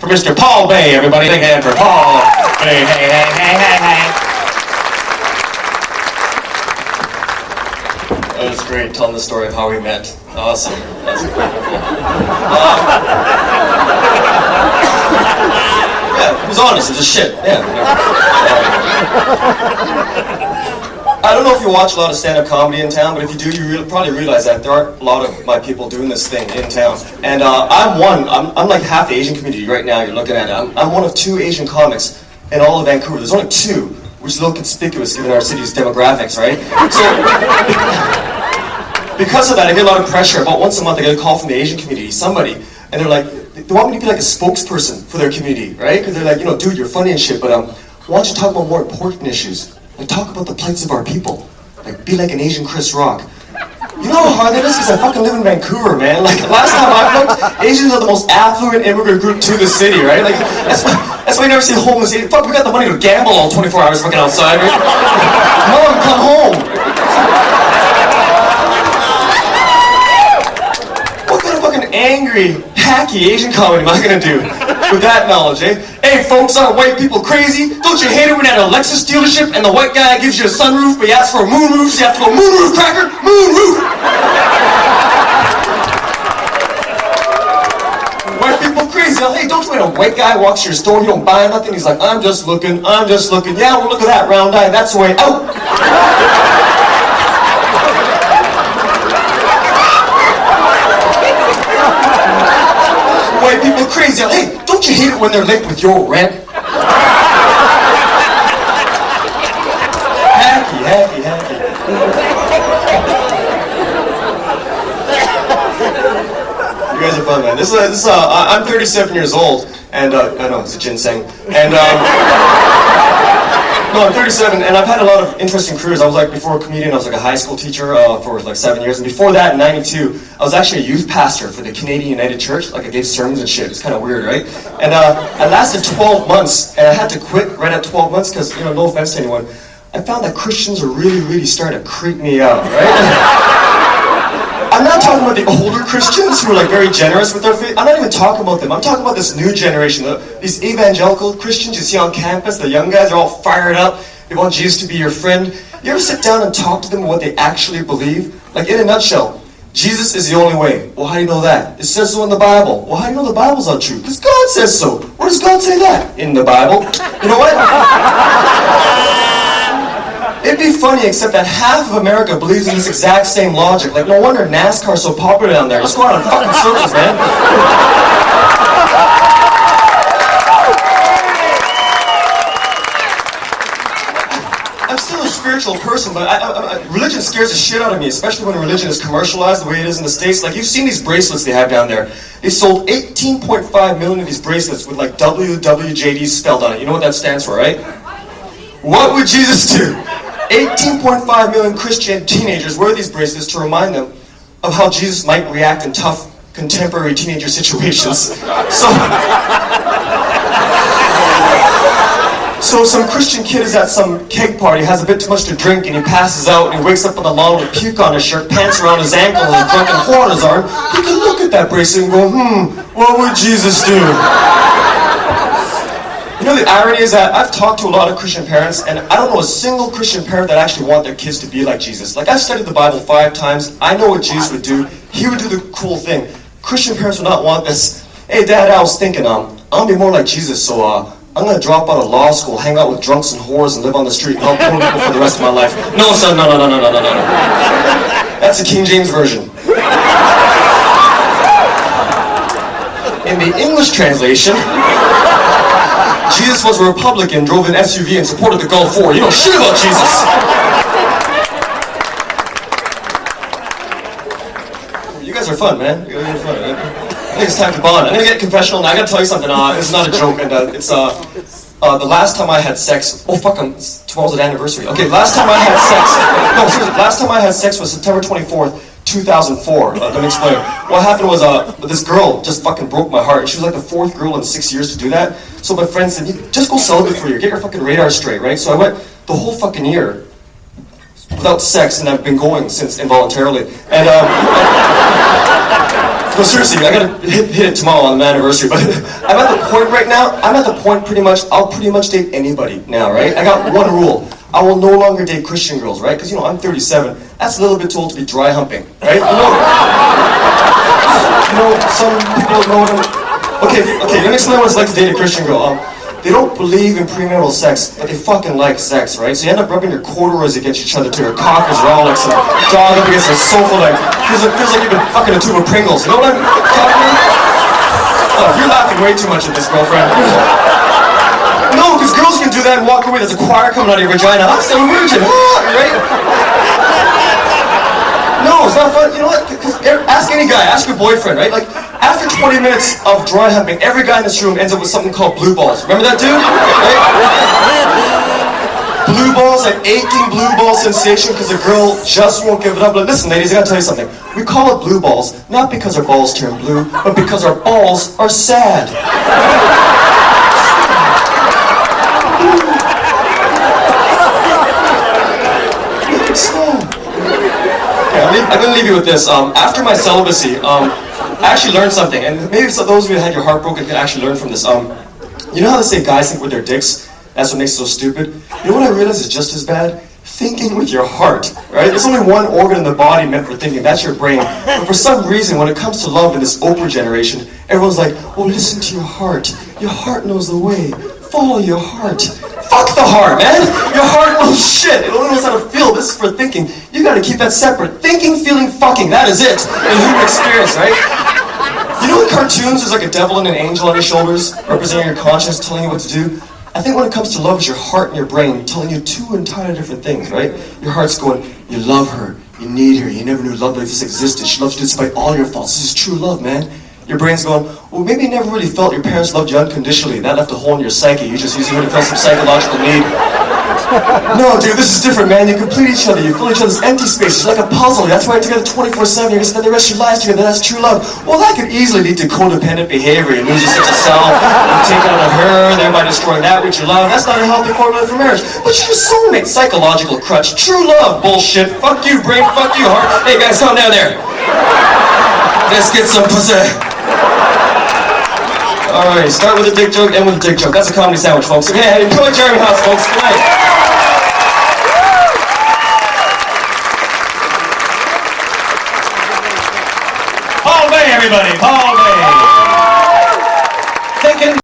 for Mr. Paul Bay, everybody. Big hand for Paul. Hey, hey, hey, hey, hey, hey. That was great, telling the story of how we met. Awesome. That's incredible. Yeah, it was honest. It was just shit. Yeah. I don't know if you watch a lot of stand-up comedy in town, but if you do, you probably realize that there aren't a lot of my people doing this thing in town. And I'm like half the Asian community right now. You're looking at it. I'm one of 2 Asian comics in all of Vancouver. There's only 2, which is a little conspicuous given our city's demographics, right? So, because of that, I get a lot of pressure. About once a month, I get a call from the Asian community, somebody, and they're like, they want me to be like a spokesperson for their community, right? Because they're like, you know, dude, you're funny and shit, but why don't you talk about more important issues? Like, talk about the plights of our people. Like, be like an Asian Chris Rock. You know how hard that is? Because I fucking live in Vancouver, man. Like, last time I looked, Asians are the most affluent immigrant group to the city, right? Like, that's why you never see homeless Asians. Fuck, we got the money to gamble all 24 hours fucking outside, right? Mom, come home. What kind of fucking angry, hacky Asian comedy am I gonna do with that knowledge, eh? Hey folks, aren't white people crazy? Don't you hate it when you're at a Lexus dealership and the white guy gives you a sunroof, but you ask for a moonroof, so you have to go moonroof cracker, moonroof! White people crazy. Hey, don't you when a white guy walks to your store, you don't buy nothing, he's like, I'm just looking. Yeah, well look at that round eye, that's the way out. White people crazy. Hey, don't you hate it when they're late with your rent? Happy. You guys are fun, man. I'm 37 years old, and I know it's a ginseng, and no, I'm 37, and I've had a lot of interesting careers. I was like, before a comedian, I was like a high school teacher for like 7 years, and before that, in '92, I was actually a youth pastor for the Canadian United Church. Like, I gave sermons and shit. It's kind of weird, right? And I lasted 12 months, and I had to quit right at 12 months because, you know, no offense to anyone, I found that Christians are really starting to creep me out, right? I'm not talking about the older Christians who are like very generous with their faith. I'm not even talking about them. I'm talking about this new generation. These evangelical Christians you see on campus, the young guys are all fired up. They want Jesus to be your friend. You ever sit down and talk to them about what they actually believe? Like, in a nutshell, Jesus is the only way. Well, how do you know that? It says so in the Bible. Well, how do you know the Bible's not true? Because God says so. Where does God say that? In the Bible. You know what? It'd be funny, except that half of America believes in this exact same logic. Like, no wonder NASCAR's so popular down there. Let's go out in fucking circles, man. I'm still a spiritual person, but religion scares the shit out of me, especially when religion is commercialized the way it is in the States. Like, you've seen these bracelets they have down there. They sold 18.5 million of these bracelets with like WWJD spelled on it. You know what that stands for, right? What would Jesus do? 18.5 million Christian teenagers wear these bracelets to remind them of how Jesus might react in tough contemporary teenager situations. So some Christian kid is at some keg party, has a bit too much to drink, and he passes out, and he wakes up on the lawn with puke on his shirt, pants around his ankle, and a drunken whore on his arm. He can look at that bracelet and go, what would Jesus do? You know, the irony is that I've talked to a lot of Christian parents, and I don't know a single Christian parent that actually want their kids to be like Jesus. Like, I've studied the Bible 5 times. I know what Jesus would do. He would do the cool thing. Christian parents would not want this. Hey, Dad, I was thinking, I'm going to be more like Jesus, so I'm going to drop out of law school, hang out with drunks and whores, and live on the street and help poor people for the rest of my life. No, son, no. That's the King James Version. In the English translation, Jesus was a Republican, drove an SUV, and supported the Gulf War. You know shit about Jesus. You guys are fun, man. You guys are fun, man. I think it's time to bond. I'm gonna get confessional, and I gotta tell you something. It's not a joke, and it's the last time I had sex. Oh fuck! Tomorrow's an anniversary. Okay, last time I had sex. No, seriously. Last time I had sex was September 24th, 2004. Let me explain. What happened was this girl just fucking broke my heart. She was like the 4th girl in 6 years to do that. So my friend said, just go celibate for a year. Get your fucking radar straight, right? So I went the whole fucking year. without sex, and I've been going since involuntarily. And no, seriously, I gotta hit it tomorrow on my anniversary. But I'm at the point right now. I'll pretty much date anybody now, right? I got one rule. I will no longer date Christian girls, right? Because, I'm 37. That's a little bit too old to be dry humping, right? Some people know what I'm... Okay, let me explain what it's like to date a Christian girl. They don't believe in premarital sex, but they fucking like sex, right? So you end up rubbing your corduroys against each other till your cock is raw like some dog up against a sofa, like, feels like you've been fucking a tube of Pringles. You know what I'm talking about? Oh, you're laughing way too much at this, girlfriend. No, because girls can do that and walk away. There's a choir coming out of your vagina. I'm still a virgin, right? No, it's not fun. You know what? Ask any guy. Ask your boyfriend, right? Like, after 20 minutes of dry humping, every guy in this room ends up with something called blue balls. Remember that dude? Right? Blue balls, like aching blue ball sensation because the girl just won't give it up. But listen, ladies, I gotta tell you something. We call it blue balls, not because our balls turn blue, but because our balls are sad. I'm going to leave you with this. After my celibacy, I actually learned something, and maybe those of you that had your heart broken can actually learn from this. You know how they say guys think with their dicks? That's what makes it so stupid. You know what I realized is just as bad? Thinking with your heart, right? There's only one organ in the body meant for thinking, that's your brain. But for some reason, when it comes to love in this Oprah generation, everyone's like, oh, listen to your heart. Your heart knows the way. Follow your heart. Fuck the heart, man! Your heart knows shit. It only knows how to feel. This is for thinking. You gotta keep that separate. Thinking, feeling, fucking. That is it. In human experience, right? You know in cartoons there's like a devil and an angel on your shoulders, representing your conscience, telling you what to do? I think when it comes to love, it's your heart and your brain telling you two entirely different things, right? Your heart's going, you love her, you need her, you never knew love like this existed. She loves you despite all your faults. This is true love, man. Your brain's going, well, maybe you never really felt your parents loved you unconditionally. That left a hole in your psyche. You just usually would have felt some psychological need. No, dude, this is different, man. You complete each other. You fill each other's empty spaces. Like a puzzle. That's why you're together 24/7. You're going to spend the rest of your lives together. That's true love. Well, that could easily lead to codependent behavior. You lose your sense of self. You take out on her, thereby destroying that which you love. That's not a healthy formula for marriage. But you're your soulmate. Psychological crutch. True love. Bullshit. Fuck you, brain. Fuck you, heart. Hey, guys, calm down there. Let's get some pussy. Alright, start with a dick joke, end with a dick joke. That's a comedy sandwich, folks. Okay, enjoy Jeremy Hotz, folks. Good night. Paul Bay, everybody. Paul Bay. Thinking